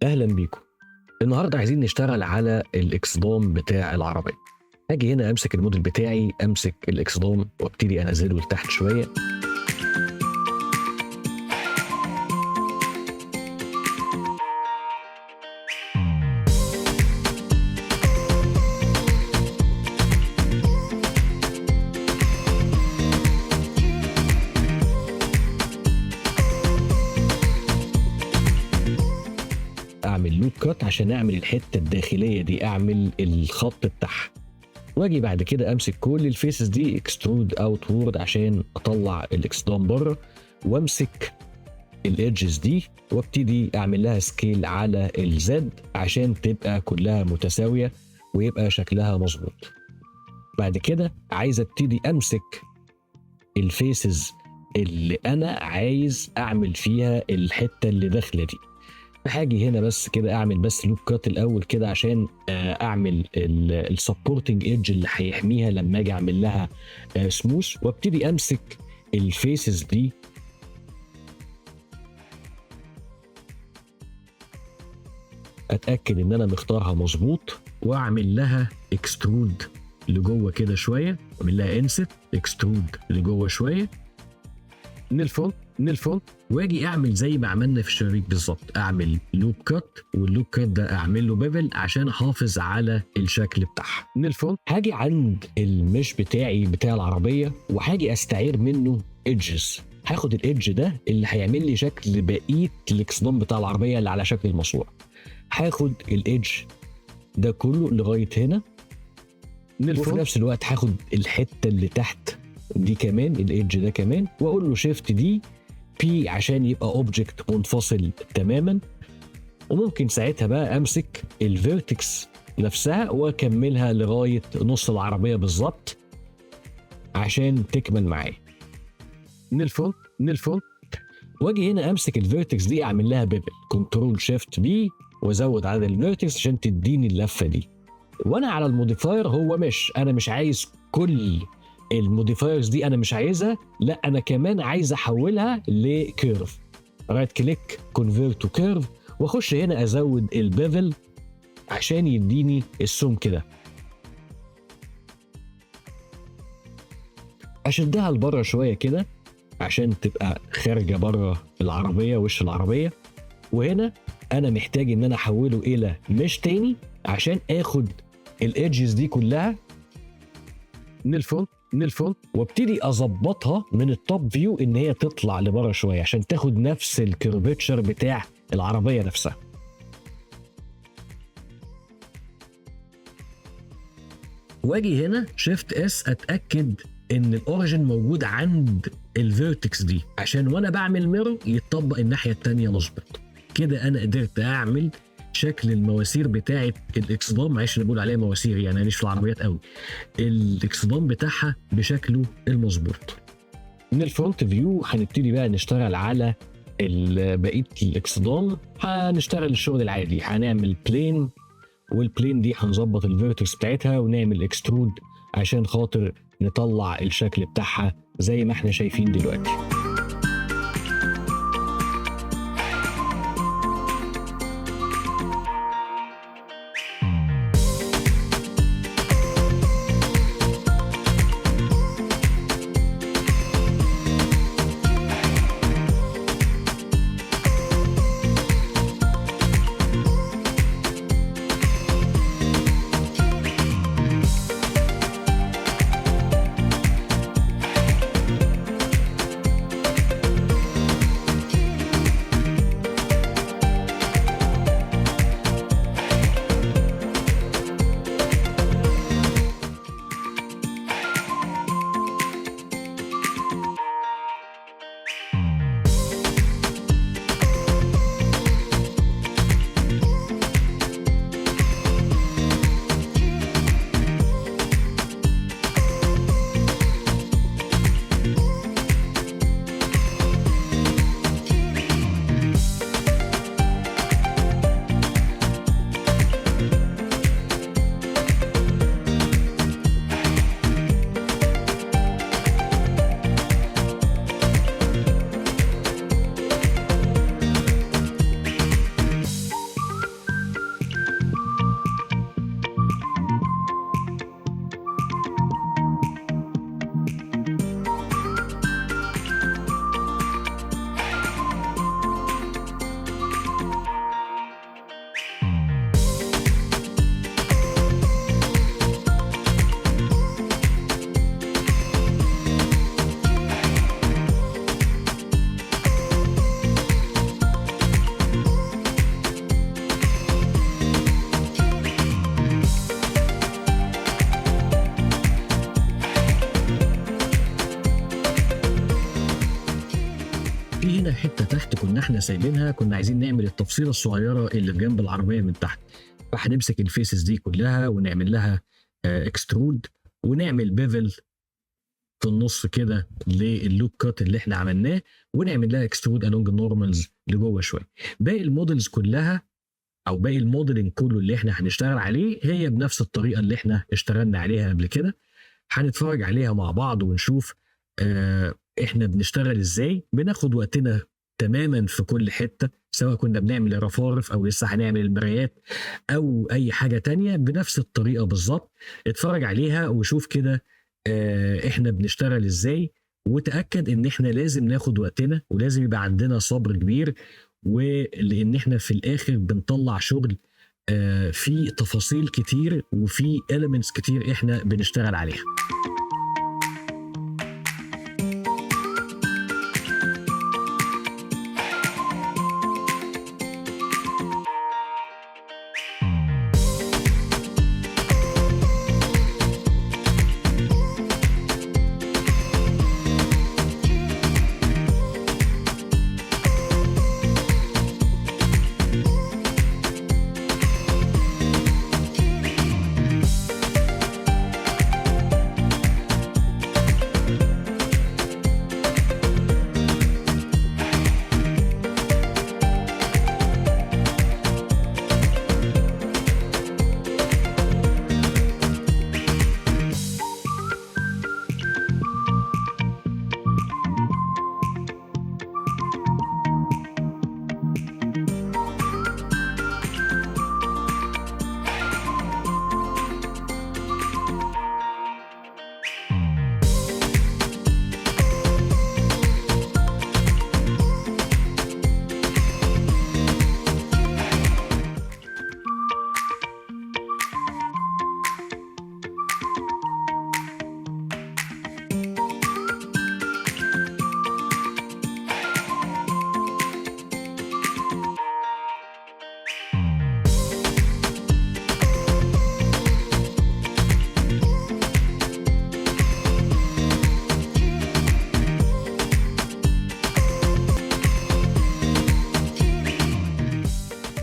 اهلا بيكم. النهارده عايزين نشتغل على الاكسدام بتاع العربيه. هاجي هنا امسك الموديل بتاعي، امسك الاكسدام وابتدي انزله لتحت شويه. اعمل لوب كات عشان اعمل الحته الداخليه دي، اعمل الخط بتاعها، واجي بعد كده امسك كل الفيسز دي اكسترود اوتورد عشان اطلع الاكسدام بره، وامسك الايدجز دي وابتدي اعمل لها سكيل على الزد عشان تبقى كلها متساويه ويبقى شكلها مظبوط. بعد كده عايز ابتدي امسك الفيسز اللي انا عايز اعمل فيها الحته اللي داخله دي. هاجي هنا بس كده اعمل بس لوب كات الاول كده عشان اعمل السبورتنج ايدج اللي هيحميها لما اجي اعمل لها سموث، وابتدي امسك الفيسز دي اتاكد ان انا مختارها مظبوط واعمل لها اكسترود لجوه كده شويه، اعمل لها انست اكسترود لجوه شويه من الفونت واجي اعمل زي ما عملنا في الشبابيك بالظبط، اعمل لوب كات، واللوب كات ده اعمل له بيفل عشان احافظ على الشكل بتاعها. من الفونت هاجي عند المش بتاعي بتاع العربيه وهاجي استعير منه ايدجز. هاخد الايدج ده اللي هيعمل لي شكل بقيه الاكسدام بتاع العربيه اللي على شكل المشروع. هاخد الايدج ده كله لغايه هنا وفي نفس الوقت هاخد الحته اللي تحت دي كمان، الايدج ده كمان، واقول له شيفت دي بي عشان يبقى اوبجكت منفصل تماما. وممكن ساعتها بقى امسك الفيرتكس نفسها واكملها لغايه نص العربيه بالظبط عشان تكمل معايا. من الفونت واجي هنا امسك الفيرتكس دي اعمل لها بيبل، كنترول شيفت بي وازود عدد الفيرتكس عشان تديني اللفه دي. وانا على الموديفاير هو انا مش عايز كل الموديفايرز دي، انا مش عايزها، لا انا كمان عايز احولها لكيرف. رايت كليك كونفيرت تو كيرف واخش هنا ازود البيفل عشان يديني السمك كده، اشدها لبره شويه كده عشان تبقى خارجه بره العربيه وش العربيه. وهنا انا محتاج ان انا احوله الى مش تاني عشان اخد الايدجز دي كلها من الفونت وابتدي اظبطها من التوب فيو ان هي تطلع لبره شويه عشان تاخد نفس الكيرفتشر بتاع العربيه نفسها. واجي هنا شيفت اس اتاكد ان الاوريجن موجود عند الفيرتكس دي عشان وانا بعمل ميرور يتطبق الناحيه الثانيه مظبوط. كده انا قدرت اعمل شكل المواسير بتاعه الاكسدام، معلش انا بقول عليها مواسير يعني انا مش في العربيات قوي، الاكسدام بتاعها بشكله المظبوط. من الفرونت فيو هنبتدي بقى نشتغل على بقيه الاكسدام، هنشتغل الشغل العادي، هنعمل بلين والبلين دي هنظبط الفيرتكس بتاعتها ونعمل اكسترود عشان خاطر نطلع الشكل بتاعها زي ما احنا شايفين دلوقتي. احنا سايبينها كنا عايزين نعمل التفصيله الصغيره اللي في جنب العربيه من تحت. فهنمسك الفيسز دي كلها ونعمل لها اكسترود، ونعمل بيفل في النص كده لللوب كات اللي احنا عملناه، ونعمل لها اكسترود الونج النورمالز لجوه شويه. باقي المودلز كلها او باقي الموديلنج كله اللي احنا هنشتغل عليه هي بنفس الطريقه اللي احنا اشتغلنا عليها قبل كده. هنتفرج عليها مع بعض ونشوف احنا بنشتغل ازاي. بناخد وقتنا تماما في كل حته، سواء كنا بنعمل الرفارف او لسه هنعمل المرايات او اي حاجه تانية بنفس الطريقه بالظبط. اتفرج عليها وشوف كده احنا بنشتغل ازاي، وتاكد ان احنا لازم ناخد وقتنا ولازم يبقى عندنا صبر كبير، ولان احنا في الاخر بنطلع شغل في تفاصيل كتير وفي elements كتير احنا بنشتغل عليها.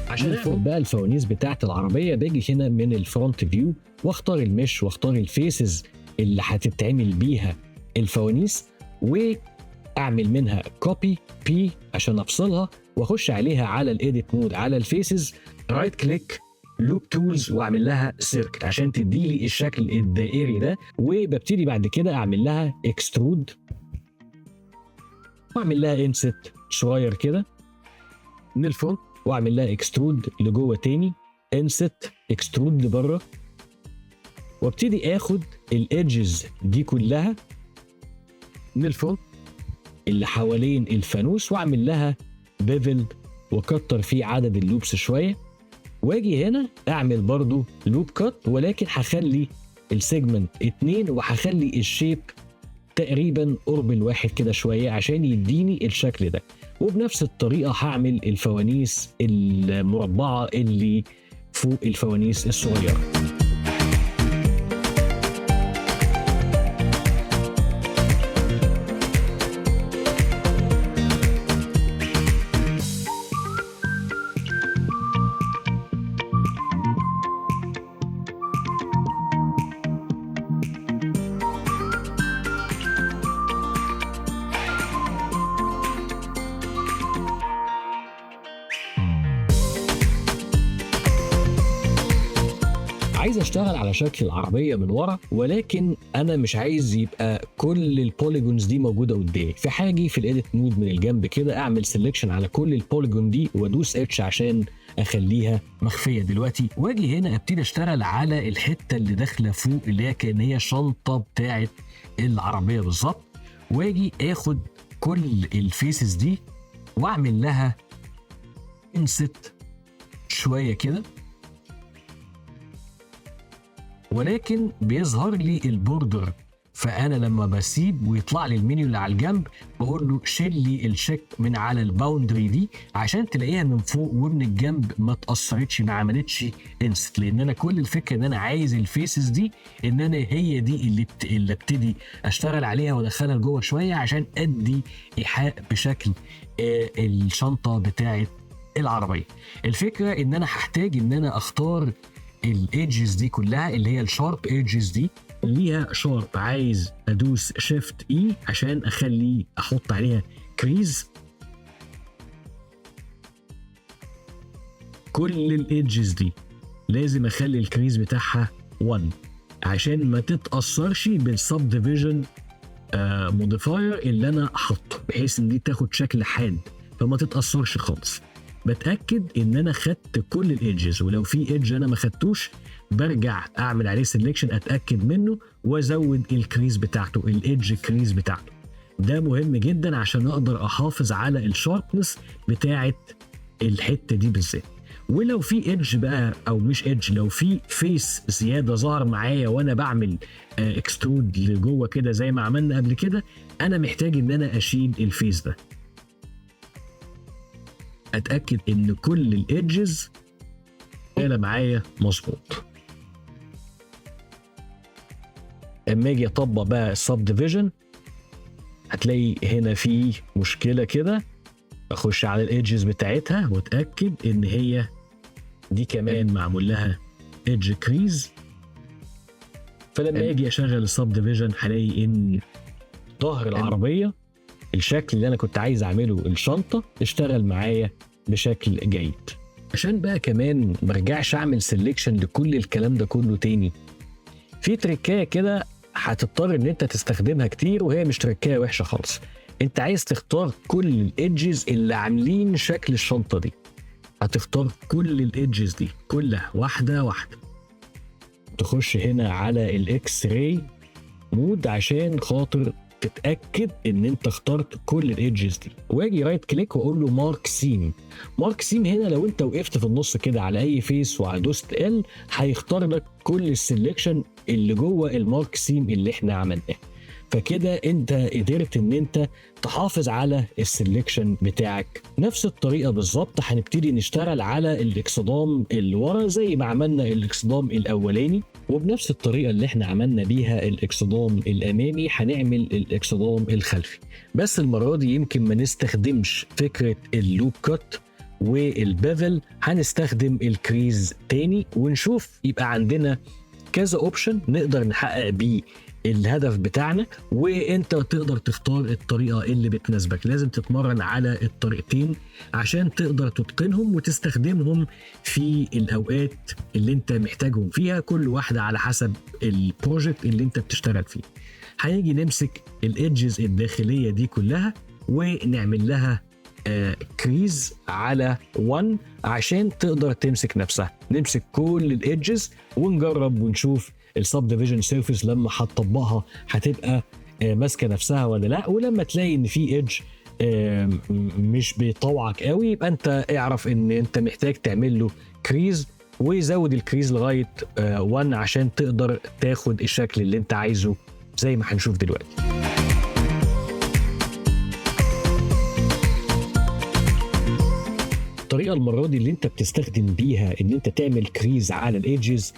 عشان اخد بقى الفوانيس بتاعه العربيه، باجي هنا من الفرونت فيو واختار المش واختار الفيسز اللي هتتعمل بيها الفوانيس، واعمل منها كوبي بي عشان افصلها، واخش عليها على الايديت مود على الفيسز، رايت كليك لوب تولز، واعمل لها سيركل عشان تدي لي الشكل الدائري ده. وببتدي بعد كده اعمل لها اكسترود واعمل لها انست صغير كده من الفرونت، واعمل لها اكسترود لجوه تاني، انست اكسترود لبره، وابتدي اخد الايدجز دي كلها من الفرونت اللي حوالين الفانوس واعمل لها بيفل واكتر فيه عدد اللوبس شويه، واجي هنا اعمل برضو لوب كات، ولكن هخلي السيجمنت 2 وهخلي الشيب تقريبا قرب الواحد كده شويه عشان يديني الشكل ده. وبنفس الطريقه هعمل الفوانيس المربعه اللي فوق الفوانيس الصغيره. عايز اشتغل على شكل العربيه من ورا، ولكن انا مش عايز يبقى كل البوليجونز دي موجوده قدامي، فحاجي في الايديت مود من الجنب كده اعمل سيلكشن على كل البوليجون دي وادوس اتش عشان اخليها مخفيه دلوقتي، واجي هنا ابتدي اشتغل على الحته اللي داخله فوق اللي هي كان هي شنطه بتاعه العربيه بالظبط، واجي اخد كل الفيسز دي واعمل لها انست شويه كده، ولكن بيظهر لي البوردر فانا لما بسيب ويطلع لي المنيو اللي على الجنب بقول له شيل لي الشيك من على الباوندري دي عشان تلاقيها من فوق ومن الجنب ما تاثرتش، ما عملتش انست، لان انا كل الفكره ان انا عايز الفيسز دي ان انا هي دي اللي ابتدي اشتغل عليها وادخلها لجوه شويه عشان ادي ايحاء بشكل الشنطه بتاعه العربيه. الفكره ان انا هحتاج ان انا اختار الايدجز دي كلها اللي هي الشارب ايدجز دي ليها شارب، عايز ادوس شيفت اي عشان اخليه احط عليها كريز. كل الايدجز دي لازم اخلي الكريز بتاعها 1 عشان ما تتاثرش بالسب ديفيجن موديفاير اللي انا حاطه، بحيث ان دي تاخد شكل حاد فما تتاثرش خالص. بتاكد ان انا خدت كل الايدجز، ولو في ايدج انا ما خدتوش برجع اعمل عليه سيلكشن اتاكد منه وازود الكريز بتاعته، الايدج كريز بتاعته. ده مهم جدا عشان اقدر احافظ على الشاربنس بتاعه الحته دي بالذات. ولو في ايدج بقى او مش ايدج، لو في فيس زياده ظهر معايا وانا بعمل اكسترود لجوه كده زي ما عملنا قبل كده، انا محتاج ان انا اشيل الفيس ده. اتاكد ان كل الايدجز شغاله معايا مظبوط. اما اجي اطبق بقى السب ديفيجن هتلاقي هنا في مشكله كده، اخش على الايدجز بتاعتها واتاكد ان هي دي كمان معمول لها ايدج كريز. فلما اجي اشغل السب ديفيجن هلاقي ان ظهر العربيه الشكل اللي انا كنت عايز اعمله الشنطه اشتغل معايا بشكل جيد. عشان بقى كمان مرجعش اعمل سيلكشن لكل الكلام ده كله تاني، في تريكايه كده هتضطر ان انت تستخدمها كتير، وهي مش تريكايه وحشه خالص. انت عايز تختار كل الايدجز اللي عاملين شكل الشنطه دي، هتختار كل الايدجز دي كلها واحده واحده، تخش هنا على الاكس راي مود عشان خاطر تتاكد ان انت اخترت كل الايدجز دي، واجي رايت كليك واقول له مارك سيم. مارك سيم هنا لو انت وقفت في النص كده على اي فيس ودوست ال هيختار لك كل السلكشن اللي جوه المارك سيم اللي احنا عملناه. فكده انت قدرت ان انت تحافظ على السلكشن بتاعك. نفس الطريقه بالظبط هنبتدي نشتغل على الاكسدام اللي ورا زي ما عملنا الاكسدام الاولاني، وبنفس الطريقه اللي احنا عملنا بيها الاكسدام الامامي هنعمل الاكسدام الخلفي. بس المره دي يمكن ما نستخدمش فكره اللوب كات والبيفل، هنستخدم الكريز تاني ونشوف يبقى عندنا كذا اوبشن نقدر نحقق بيه الهدف بتاعنا، وانت تقدر تختار الطريقه اللي بتناسبك. لازم تتمرن على الطريقتين عشان تقدر تتقنهم وتستخدمهم في الاوقات اللي انت محتاجهم فيها، كل واحده على حسب البروجكت اللي انت بتشتغل فيه. هنيجي نمسك الايدجز الداخليه دي كلها ونعمل لها كريز على 1 عشان تقدر تمسك نفسها. نمسك كل الايدجز ونجرب ونشوف السب ديفيجن سيرفيس لما هتطبقها هتبقى ماسكه نفسها ولا لا. ولما تلاقي ان في ايدج مش بيطوعك قوي يبقى انت اعرف ان انت محتاج تعمل له كريز، ويزود الكريز لغايه 1 عشان تقدر تاخد الشكل اللي انت عايزه زي ما هنشوف دلوقتي. الطريقه المره دي اللي انت بتستخدم بيها ان انت تعمل كريز على الايدجز،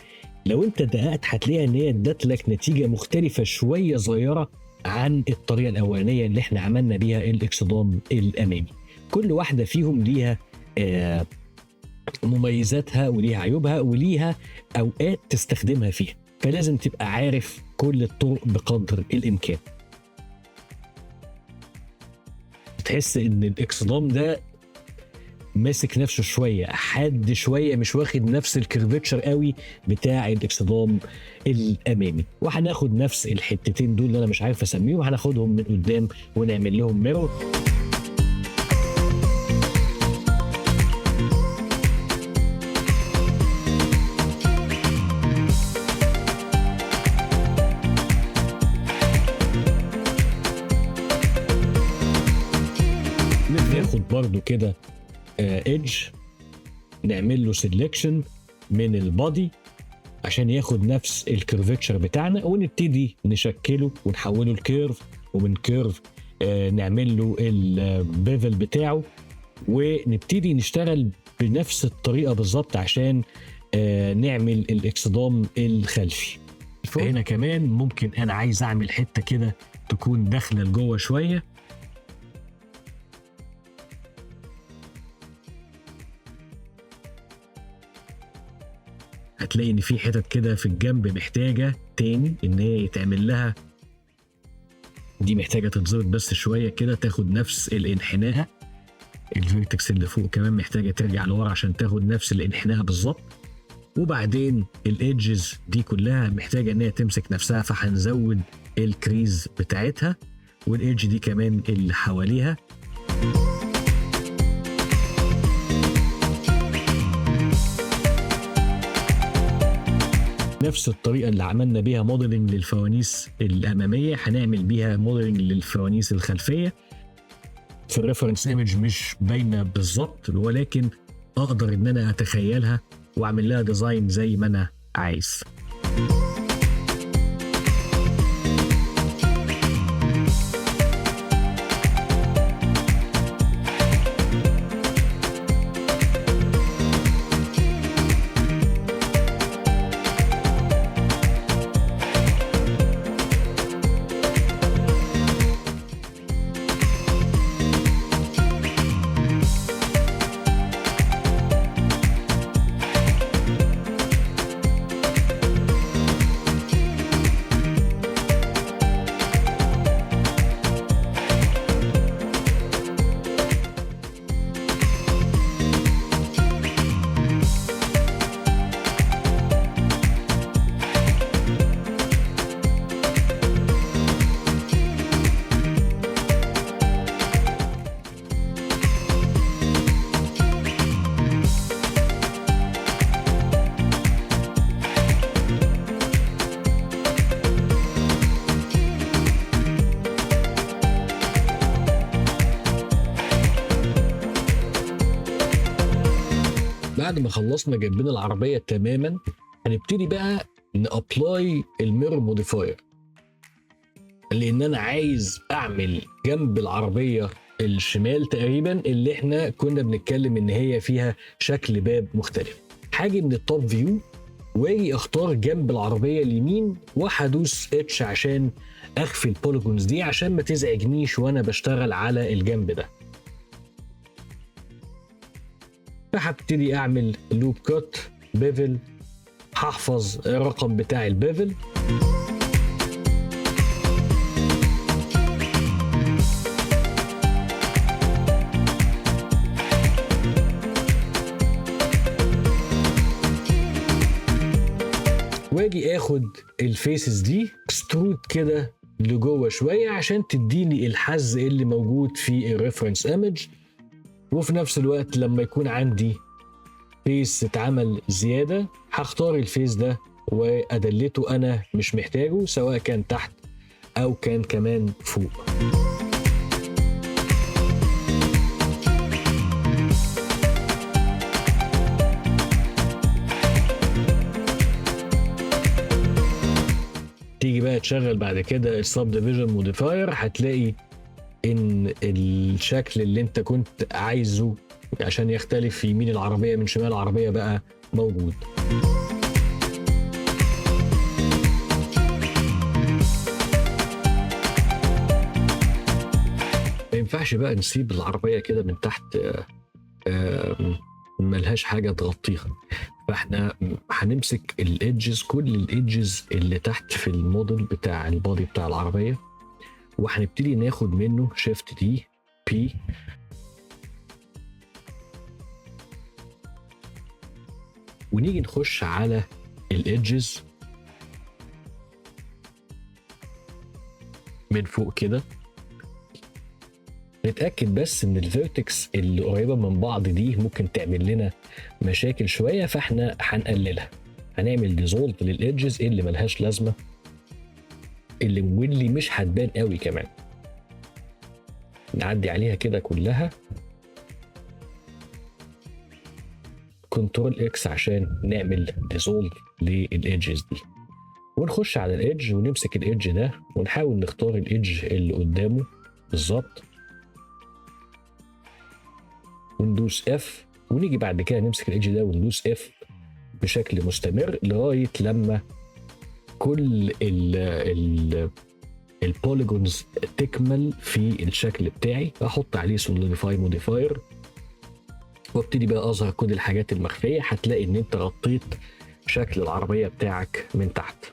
لو انت دققت هتلاقي ان هي ادت لك نتيجه مختلفه شويه صغيره عن الطريقه الاولانيه اللي احنا عملنا بيها الاكسدام الامامي. كل واحده فيهم ليها مميزاتها وليها عيوبها وليها اوقات تستخدمها فيها، فلازم تبقى عارف كل الطرق بقدر الامكان. تحس ان الاكسدام ده ماسك نفسه شويه حاد شويه، مش واخد نفس الكيرفتشر قوي بتاع الاكسدام الامامي. وهناخد نفس الحتتين دول اللي انا مش عارف اسميهم، هناخدهم من قدام ونعمل لهم ميرور. ناخد برضو كده ايدج نعمل له سيلكشن من البادي عشان ياخد نفس الكيرفتشر بتاعنا، ونبتدي نشكله ونحوله لكيرف، ومن كيرف نعمل له البيفل بتاعه، ونبتدي نشتغل بنفس الطريقه بالظبط عشان نعمل الاكسدام الخلفي. هنا كمان ممكن انا عايز اعمل حته كده تكون داخله لجوه شويه، هتلاقي ان في حتت كده في الجنب محتاجه تاني ان هي يتعمل لها، دي محتاجه تتظبط بس شويه كده تاخد نفس الانحناء. الفيرتكس اللي فوق كمان محتاجه ترجع لورا عشان تاخد نفس الانحناء بالظبط. وبعدين الايدجز دي كلها محتاجه ان هي تمسك نفسها، فهنزود الكريز بتاعتها، والايدج دي كمان اللي حواليها. نفس الطريقه اللي عملنا بيها موديلنج للفوانيس الاماميه هنعمل بيها موديلنج للفوانيس الخلفيه. في الريفرنس ايمج مش باينه بالظبط، ولكن اقدر ان انا اتخيلها واعمل لها ديزاين زي ما انا عايز. بعد ما خلصنا جنبنا العربيه تماما، هنبتدي بقى نابلاي الميرور موديفاير، لان انا عايز اعمل جنب العربيه الشمال تقريبا اللي احنا كنا بنتكلم ان هي فيها شكل باب مختلف. هاجي من التوب فيو واجي اختار جنب العربيه اليمين وهدوس اتش عشان اخفي البوليجونز دي عشان ما تزعجنيش وانا بشتغل على الجنب ده. فهبتدي اعمل لوب كات بيفل، هحفظ الرقم بتاع البيفل، واجي اخد الفيسز دي اكسترود كده لجوه شويه عشان تديني الحز اللي موجود في الريفرنس ايمج. وفي نفس الوقت لما يكون عندي فيس اتعمل زياده هختار الفيس ده وادلته انا مش محتاجه، سواء كان تحت او كان كمان فوق. تيجي بقى تشغل بعد كده السب ديفيجن موديفاير، هتلاقي ان الشكل اللي انت كنت عايزه عشان يختلف يمين العربيه من شمال العربيه بقى موجود. ما ينفعش بقى نسيب العربيه كده من تحت ملهاش حاجه تغطيها، فاحنا هنمسك الايدجز، كل الايدجز اللي تحت في الموديل بتاع البادي بتاع العربيه، وهنبتدي ناخد منه شيفت دي بي ونيجي نخش على الايدجز من فوق كده، نتاكد بس ان الفيرتكس اللي قريبه من بعض دي ممكن تعمل لنا مشاكل شويه، فاحنا هنقللها، هنعمل ديزولف للايدجز اللي ملهاش لازمه واللي مش هتبان قوي كمان، نعدي عليها كده كلها. كنترول اكس عشان نعمل ديزولف للايدجز دي، ونخش على الايدج ونمسك الايدج ده ونحاول نختار الايدج اللي قدامه بالظبط، وندوس اف، ونيجي بعد كده نمسك الايدج ده وندوس اف بشكل مستمر لغايه لما كل البوليجونز تكمل في الشكل بتاعي. احط عليه سوليديفاي موديفاير وابتدي بقى اظهر كل الحاجات المخفيه. هتلاقي ان انت غطيت شكل العربيه بتاعك من تحت.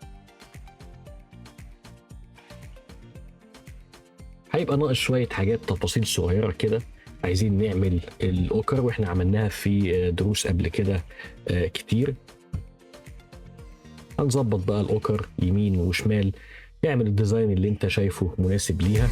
هيبقى ناقص شويه حاجات تفاصيل صغيره كده، عايزين نعمل الاوكر واحنا عملناها في دروس قبل كده كتير. هنظبط بقى الاوكر يمين وشمال، اعمل الديزاين اللي انت شايفه مناسب ليها.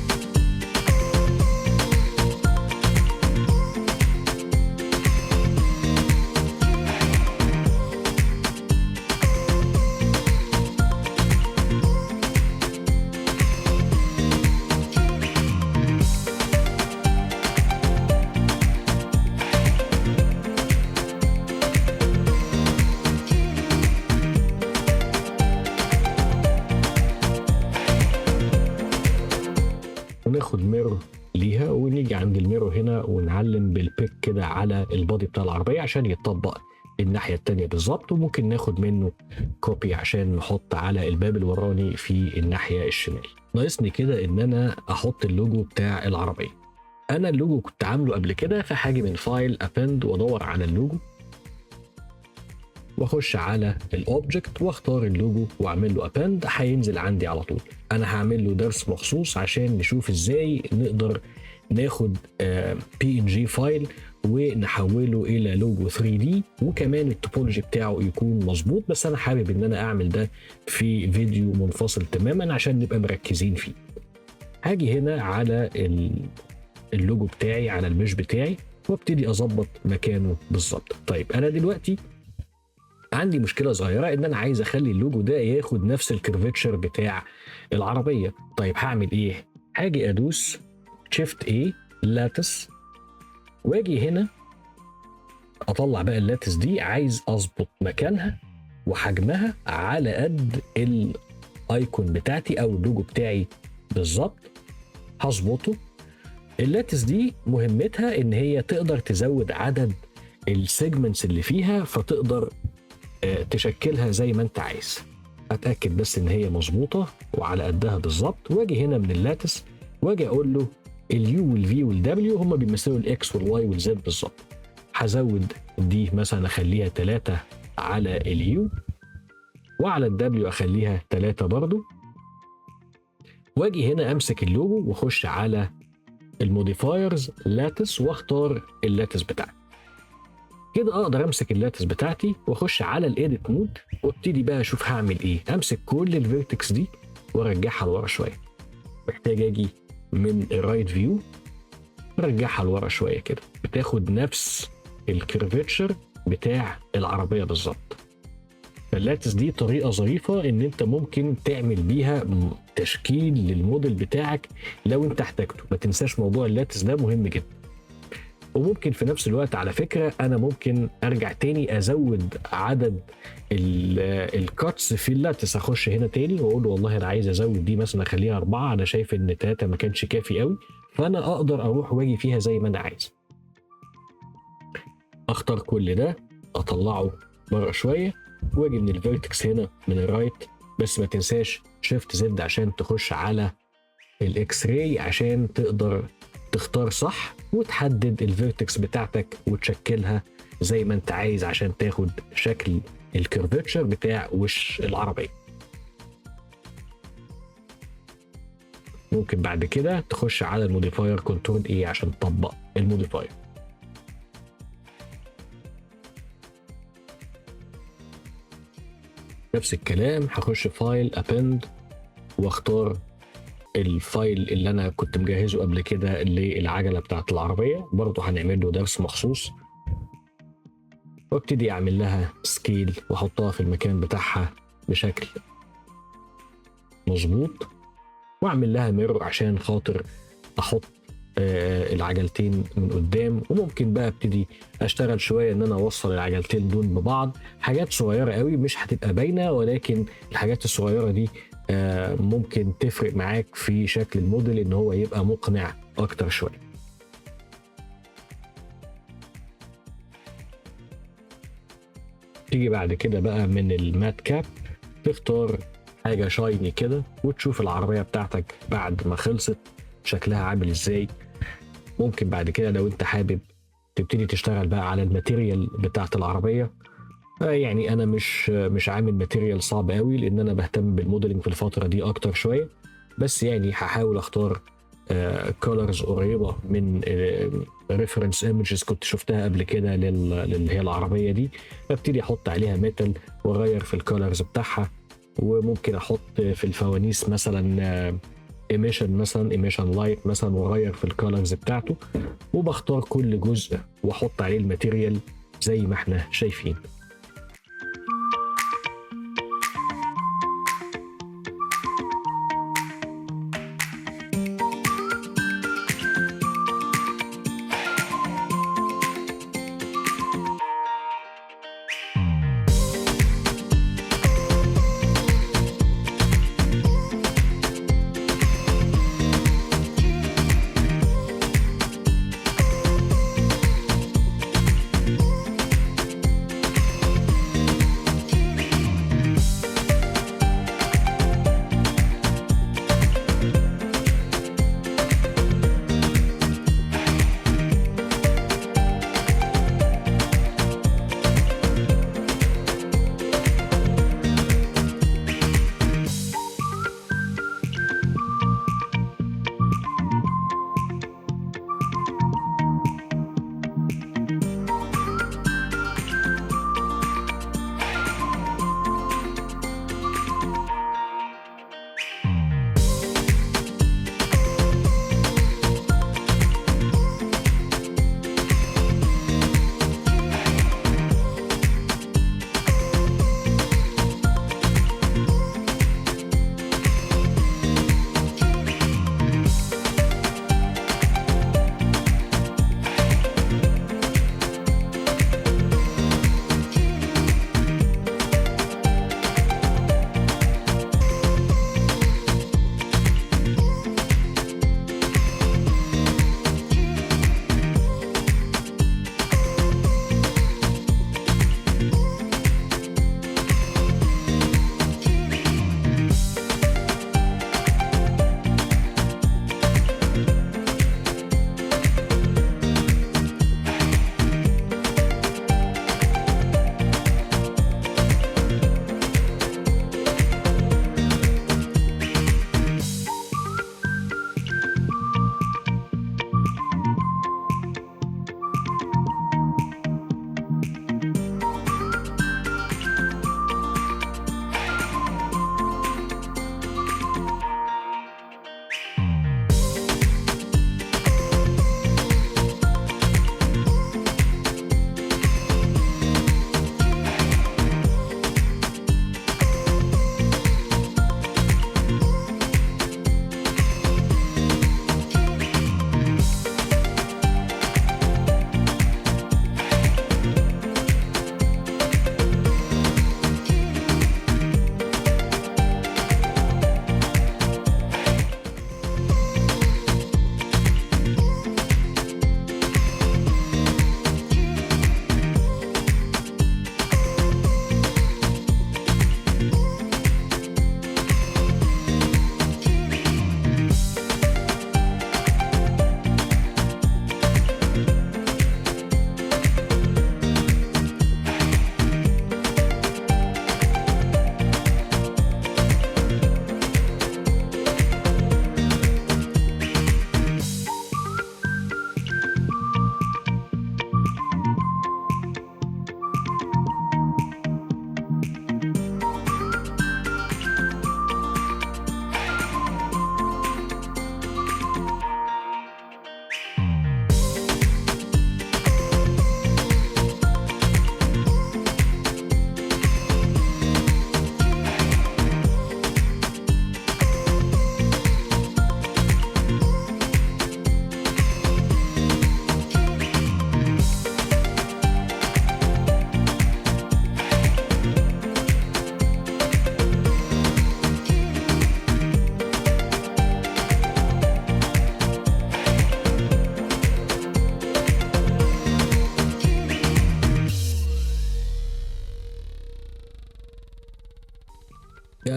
وناخد ميرور ليها ونيجي عند الميرور هنا ونعلم بالبيك كده على البادي بتاع العربية عشان يتطبق الناحية التانية بالظبط. وممكن ناخد منه كوبي عشان نحط على الباب الوراني في الناحية الشمال. ناقصني كده ان انا احط اللوجو بتاع العربية. انا اللوجو كنت عامله قبل كده، فهاجي من فايل ابند وادور على اللوجو واخش على الاوبجكت واختار اللوجو واعمل له ابند، هينزل عندي على طول. انا هعمل له درس مخصوص عشان نشوف ازاي نقدر ناخد بي ان جي فايل ونحوله الى لوجو 3 دي، وكمان التوبولوجي بتاعه يكون مظبوط. بس انا حابب ان انا اعمل ده في فيديو منفصل تماما عشان نبقى مركزين فيه. هاجي هنا على اللوجو بتاعي على المش بتاعي وابتدي اظبط مكانه بالظبط. طيب انا دلوقتي عندي مشكله صغيره ان انا عايز اخلي اللوجو ده ياخد نفس الكيرفتشر بتاع العربيه. طيب هعمل ايه؟ هاجي ادوس شيفت اي لاتس واجي هنا اطلع بقى اللاتس دي، عايز اظبط مكانها وحجمها على قد الايكون بتاعتي او اللوجو بتاعي بالظبط. هظبطه. اللاتس دي مهمتها ان هي تقدر تزود عدد السيجمنتس اللي فيها، فتقدر تشكلها زي ما انت عايز. اتاكد بس ان هي مظبوطه وعلى قدها بالظبط، واجي هنا من اللاتس واجي اقول له اليو والفي والدبليو هم بيمثلوا الاكس والواي والزد بالظبط. هزود دي مثلا اخليها 3 على اليو، وعلى الدبليو اخليها 3 برضو. واجي هنا امسك اللوجو واخش على الموديفايرز لاتس واختار اللاتس بتاعي. كده اقدر امسك اللاتس بتاعتي واخش على الايديت مود وابتدي بقى اشوف هعمل ايه. امسك كل الفيرتكس دي وارجعها لورا شويه. محتاج اجي من الرايت فيو ارجعها لورا شويه كده، بتاخد نفس الكيرفتشر بتاع العربيه بالظبط. فاللاتس دي طريقه ظريفه ان انت ممكن تعمل بيها تشكيل للموديل بتاعك لو انت احتاجته. ما تنساش موضوع اللاتس ده مهم جدا. وممكن في نفس الوقت على فكرة أنا ممكن أرجع تاني أزود عدد الكاتس في اللاتس. أخش هنا تاني وأقول له والله أنا عايز أزود دي مثلا أخليها 4، أنا شايف إن 3 ما كانش كافي قوي، فأنا أقدر أروح وأجي فيها زي ما أنا عايز. أختار كل ده أطلعه بره شوية وأجي من الفيرتكس هنا من الرايت. بس ما تنساش شيفت زد عشان تخش على الإكس راي عشان تقدر تختار صح وتحدد الفيرتكس بتاعتك وتشكلها زي ما انت عايز عشان تاخد شكل الكيرفتشر بتاع وش العربية. ممكن بعد كده تخش على الموديفاير كنترول ايه عشان تطبق الموديفاير. نفس الكلام هخش فايل ابند واختار الفايل اللي انا كنت مجهزه قبل كده للعجله بتاعت العربيه، برضه هنعمل له درس مخصوص. وابتدي اعمل لها سكيل واحطها في المكان بتاعها بشكل مظبوط، واعمل لها ميرور عشان خاطر احط العجلتين من قدام، وممكن بقى ابتدي اشتغل شويه ان انا اوصل العجلتين دول ببعض. حاجات صغيره قوي مش هتبقى باينه، ولكن الحاجات الصغيره دي ممكن تفرق معاك في شكل الموديل ان هو يبقى مقنع اكتر شويه. تيجي بعد كده بقى من المات كاب تختار حاجه شايني كده، وتشوف العربيه بتاعتك بعد ما خلصت شكلها عامل ازاي. ممكن بعد كده لو انت حابب تبتدي تشتغل بقى على الماتيريال بتاعت العربيه. يعني انا مش عامل ماتيريال صعب قوي، لان انا بهتم بالموديلنج في الفتره دي اكتر شويه. بس يعني هحاول اختار كولرز قريبه من ريفرنس ايمجز كنت شفتها قبل كده اللي هي العربيه دي. ابتدي احط عليها ميتال واغير في الكولرز بتاعها. وممكن احط في الفوانيس مثلا ايميشن لايت مثلا، واغير في الكولرز بتاعته. وبختار كل جزء واحط عليه الماتيريال زي ما احنا شايفين.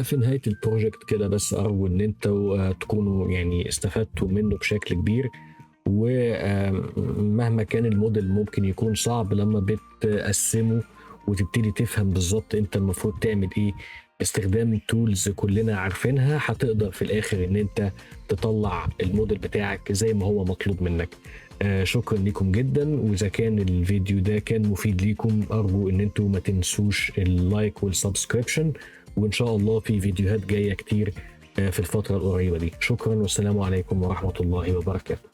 في نهاية البروجكت كده بس أرجو إن أنتوا تكونوا يعني استفدتوا منه بشكل كبير. ومهما كان الموديل ممكن يكون صعب، لما بتقسمه وتبتدي تفهم بالظبط أنت المفروض تعمل إيه باستخدام تولز كلنا عارفينها، هتقدر في الآخر إن أنت تطلع الموديل بتاعك زي ما هو مطلوب منك. شكرا لكم جدا، وإذا كان الفيديو ده كان مفيد ليكم أرجو إن أنتوا ما تنسوش اللايك والسبسكريبشن، وإن شاء الله في فيديوهات جاية كتير في الفترة القريبة دي. شكرا والسلام عليكم ورحمة الله وبركاته.